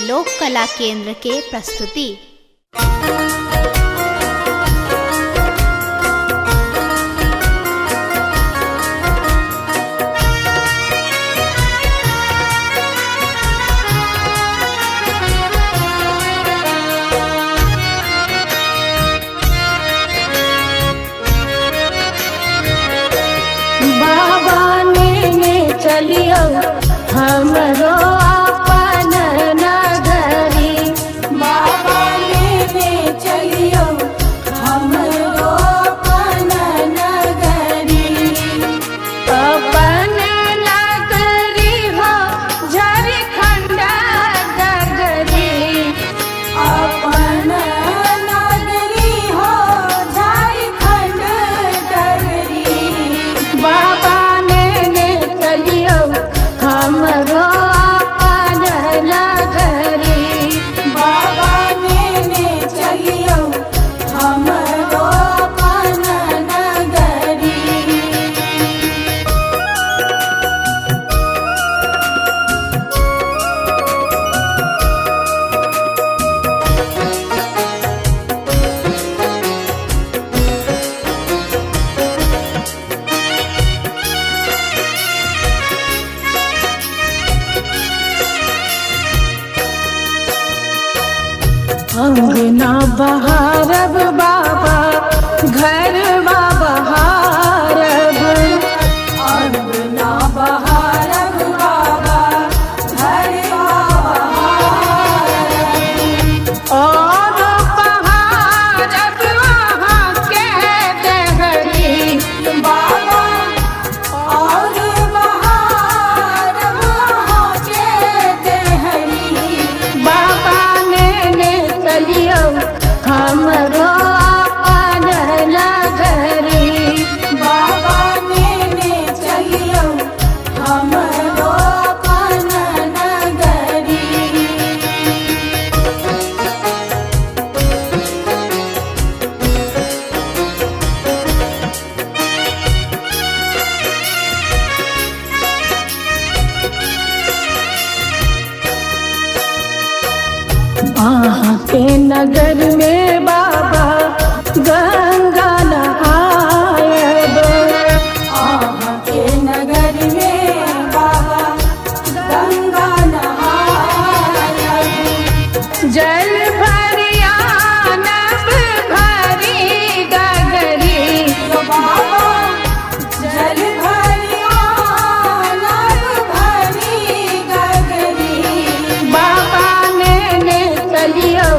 लोक कला केंद्र के प्रस्तुति। चलियो हमरो अपन नगरी, बाबा लेने चलियो हमरो अपन नगरी। अपन नगरी हो झारखंड नगरी, अपन नगरी हो झारखंड नगरी। बाबा हमरो अपन नगरी, बाबा लेने चलियो हमरो अपन नगरी। अंगना बहारब बाबा घरवा बहारब, अंगना बहारब बाबा घरवा बहारब। और बहारब वहाँ के देहरी, बाबा और बहारब वहाँ के देहरी। बाबा चलियो हमरो अपन नगरी, बाबा लेने चलियो हमरो अपन नगरी। आहाँ के नगर में बाबा गंगा नहायब, आहाँ के नगर में बाबा गंगा नहायब। जल भरिया नब भरी गगरी, बाबा जल भरिया नब भरी गगरी। बाबा चलियो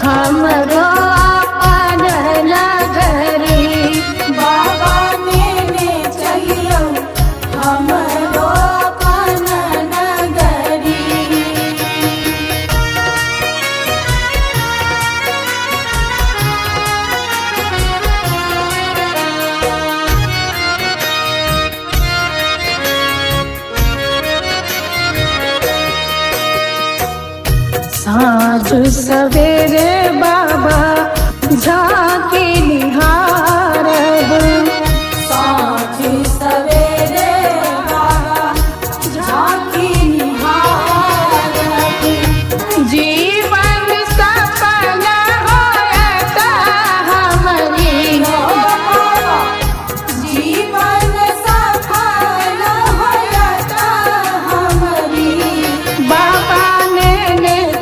हमरो अपन नगरी, बाबा लेने चलियो हमरो अपन नगरी। साँझ सवेरे बाबा झांकी निहारब, साँझ सवेरे बाबा झांकी निहारब। जीवन सफल होयत हमरी, जीवन सफल होयत हमरी। बाबा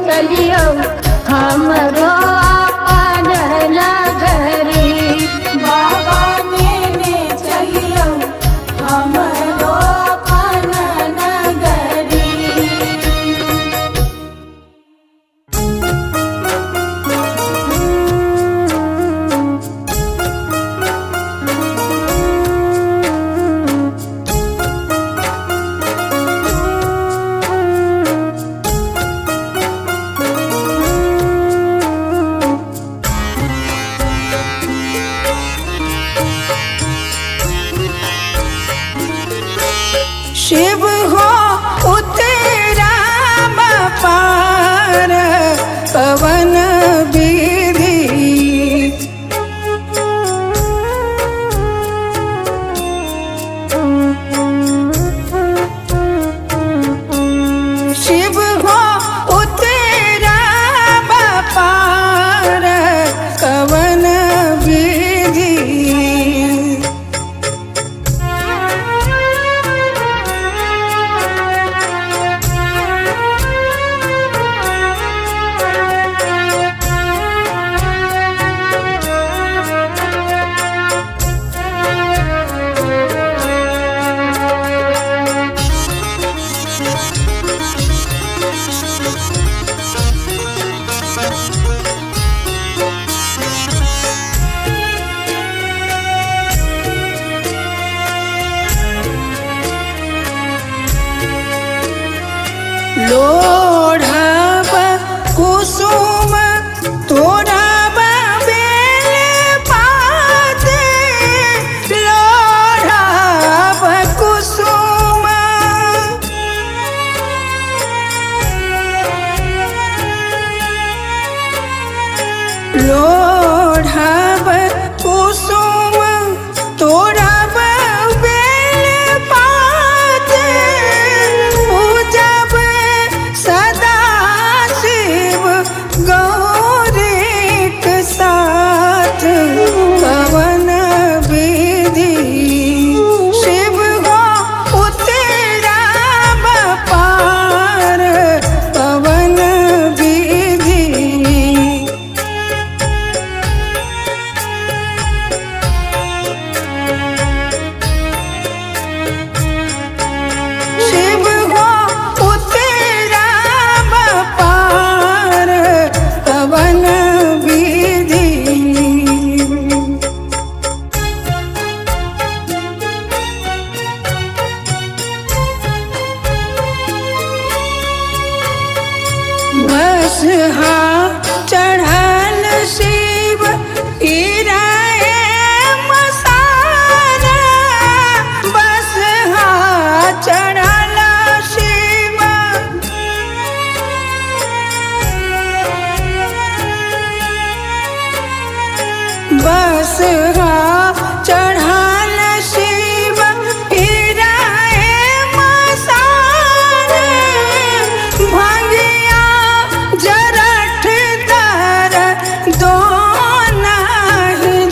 चलियो हमरो अपन नगरी, लोढ़ब कुसुम तोड़ब बेल पात लोढ़ब कुसुम लोढ़ब कुसुम तोड़ब बेल पात पूजब सदा शिव गौरीक साथ कवन विधि शिव हो उतरब पार कवन विधि शिव हो उतरब पार कवन विधि बस चढ़ल शिव गिराए मसारा बस चढ़ल शिव बस चढ़ल शिव गिराए मसारा भंगिया जरठ दर दो नहीं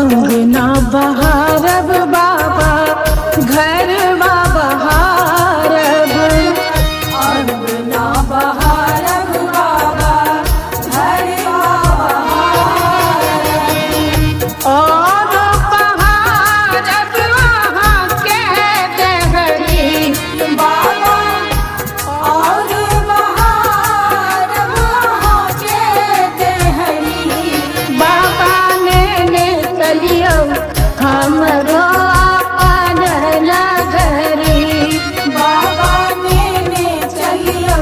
अंगना बहारब बाबा घरवा बहारब अंगना बहारब बाबा घरवा बहारब और बहारब वहाँ के देहरी बाबा और बहारब वहाँ के देहरी बाबा ने चलियो हमरो अपन नगरी बाबा ने चलियो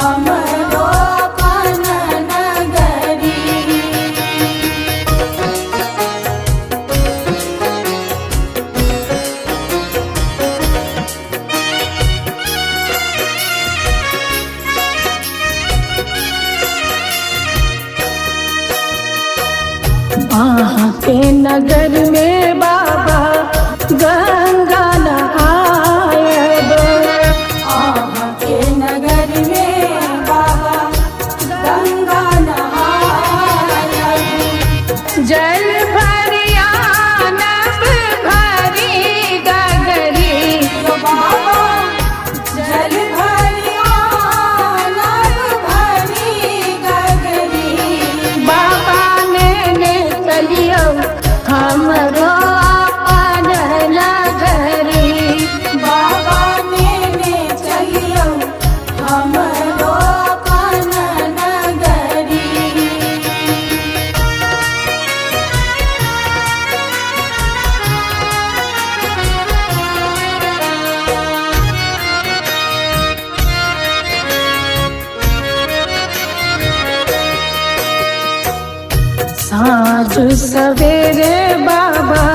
हमरो अपन नगरी। वहाँ के नगर में बाबा गंगा नहायब वहाँ के नगर में बाबा गंगा नहायब जल भरिया नब भरी गगरी बाबा जल भरिया नब भरी गगरी बाबा ने चलियो हमरो अपन नगरी बाबा ने चलियो हमरो अपन नगरी। साँझ सवेरे बाबा